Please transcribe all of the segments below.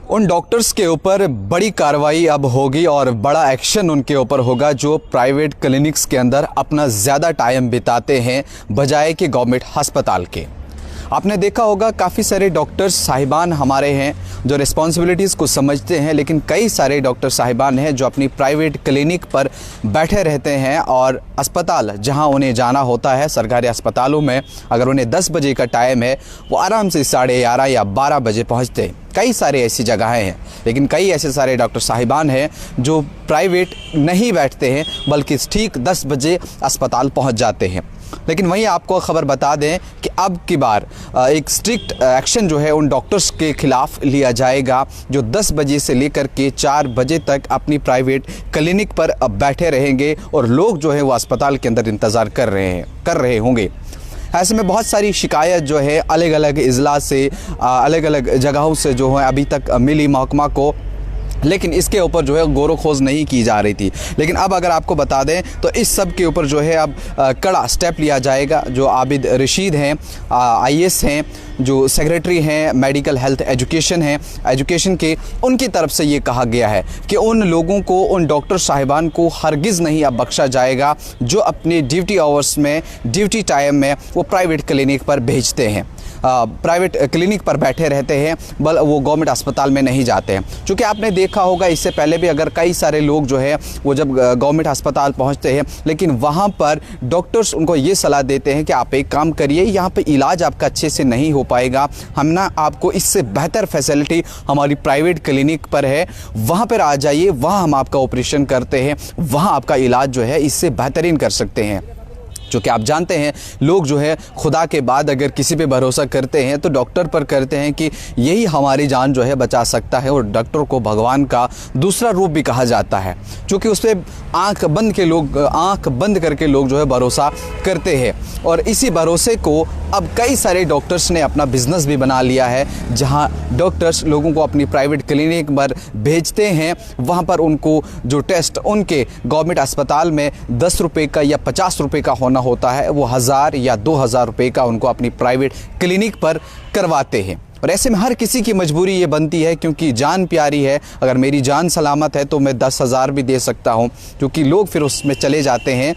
उन डॉक्टर्स के ऊपर बड़ी कार्रवाई अब होगी और बड़ा एक्शन उनके ऊपर होगा जो प्राइवेट क्लिनिक्स के अंदर अपना ज़्यादा टाइम बिताते हैं बजाय कि गवर्नमेंट अस्पताल के। आपने देखा होगा काफ़ी सारे डॉक्टर्स साहिबान हमारे हैं जो रिस्पॉन्सिबिलिटीज़ को समझते हैं, लेकिन कई सारे डॉक्टर साहिबान हैं जो अपनी प्राइवेट क्लिनिक पर बैठे रहते हैं और अस्पताल जहां उन्हें जाना होता है, सरकारी अस्पतालों में अगर उन्हें 10 बजे का टाइम है वो आराम से 11:30 या 12 बजे पहुंचते हैं। कई सारे ऐसी जगहें हैं, लेकिन कई ऐसे सारे डॉक्टर साहिबान हैं जो प्राइवेट नहीं बैठते हैं बल्कि ठीक 10 बजे अस्पताल पहुंच जाते हैं। लेकिन वहीं आपको ख़बर बता दें कि अब की बार एक स्ट्रिक्ट एक्शन जो है उन डॉक्टर्स के ख़िलाफ़ लिया जाएगा जो 10 बजे से लेकर के 4 बजे तक अपनी प्राइवेट क्लिनिक पर बैठे रहेंगे और लोग जो है वो अस्पताल के अंदर इंतज़ार कर रहे होंगे। ऐसे में बहुत सारी शिकायत जो है अलग अलग अजला से अलग अलग जगहों से जो है अभी तक मिली महकमा को, लेकिन इसके ऊपर जो है गौर खोज नहीं की जा रही थी। लेकिन अब अगर आपको बता दें तो इस सब के ऊपर जो है अब कड़ा स्टेप लिया जाएगा। जो आबिद रशीद हैं, IAS हैं, जो सेक्रेटरी हैं मेडिकल हेल्थ एजुकेशन के, उनकी तरफ से ये कहा गया है कि उन लोगों को, उन डॉक्टर साहिबान को हरगिज़ नहीं अब बख्शा जाएगा जो अपने ड्यूटी आवर्स में, ड्यूटी टाइम में वो प्राइवेट क्लिनिक पर भेजते हैं, प्राइवेट क्लिनिक पर बैठे रहते हैं, बल वो गवर्नमेंट अस्पताल में नहीं जाते हैं। चूँकि आपने देखा होगा इससे पहले भी अगर कई सारे लोग जो है वो जब गवर्नमेंट अस्पताल पहुंचते हैं, लेकिन वहां पर डॉक्टर्स उनको ये सलाह देते हैं कि आप एक काम करिए, यहाँ पे इलाज आपका अच्छे से नहीं हो पाएगा, हम ना आपको इससे बेहतर फैसिलिटी हमारी प्राइवेट क्लिनिक पर है, वहाँ पर आ जाइए, वहाँ हम आपका ऑपरेशन करते हैं, वहाँ आपका इलाज जो है इससे बेहतरीन कर सकते हैं। क्योंकि आप जानते हैं लोग जो है खुदा के बाद अगर किसी पे भरोसा करते हैं तो डॉक्टर पर करते हैं कि यही हमारी जान जो है बचा सकता है, और डॉक्टर को भगवान का दूसरा रूप भी कहा जाता है, क्योंकि उस पर आंख बंद करके लोग जो है भरोसा करते हैं। और इसी भरोसे को अब कई सारे डॉक्टर्स ने अपना बिजनेस भी बना लिया है, जहां डॉक्टर्स लोगों को अपनी प्राइवेट क्लिनिक पर भेजते हैं, वहां पर उनको जो टेस्ट उनके गवर्नमेंट अस्पताल में 10 रुपये का या 50 रुपये का होना होता है, वो 1000 या 2000 रुपये का उनको अपनी प्राइवेट क्लिनिक पर करवाते हैं। और ऐसे में हर किसी की मजबूरी ये बनती है, क्योंकि जान प्यारी है, अगर मेरी जान सलामत है तो मैं 10,000 भी दे सकता हूँ, क्योंकि लोग फिर उसमें चले जाते हैं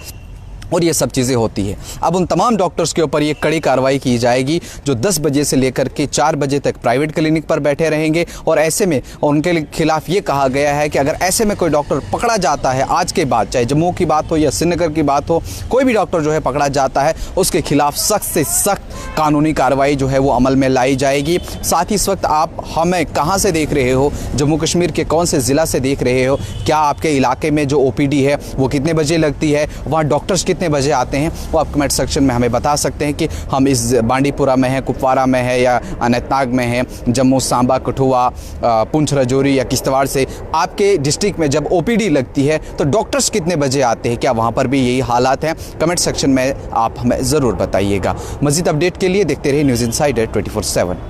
और ये सब चीज़ें होती है। अब उन तमाम डॉक्टर्स के ऊपर ये कड़ी कार्रवाई की जाएगी जो 10 बजे से लेकर के 4 बजे तक प्राइवेट क्लिनिक पर बैठे रहेंगे। और ऐसे में उनके खिलाफ़ ये कहा गया है कि अगर ऐसे में कोई डॉक्टर पकड़ा जाता है आज के बाद, चाहे जम्मू की बात हो या श्रीनगर की बात हो, कोई भी डॉक्टर जो है पकड़ा जाता है उसके खिलाफ़ सख्त से सख्त कानूनी कार्रवाई जो है वो अमल में लाई जाएगी। साथ ही इस वक्त आप हमें कहाँ से देख रहे हो, जम्मू कश्मीर के कौन से ज़िला से देख रहे हो, क्या आपके इलाके में जो OPD है वो कितने बजे लगती है, वहाँ डॉक्टर्स कितने बजे आते हैं, वो आप कमेंट सेक्शन में हमें बता सकते हैं कि हम इस बांडीपुरा में हैं, कुपवारा में है या अनंतनाग में हैं, जम्मू, सांबा, कठुआ, पुंछ, राजौरी या किश्तवाड़ से आपके डिस्ट्रिक्ट में जब OPD लगती है तो डॉक्टर्स कितने बजे आते हैं, क्या वहाँ पर भी यही हालात हैं? कमेंट सेक्शन में आप हमें ज़रूर बताइएगा। मज़ीद अपडेट के लिए देखते रहिए न्यूज़ इनसाइडर 24/7।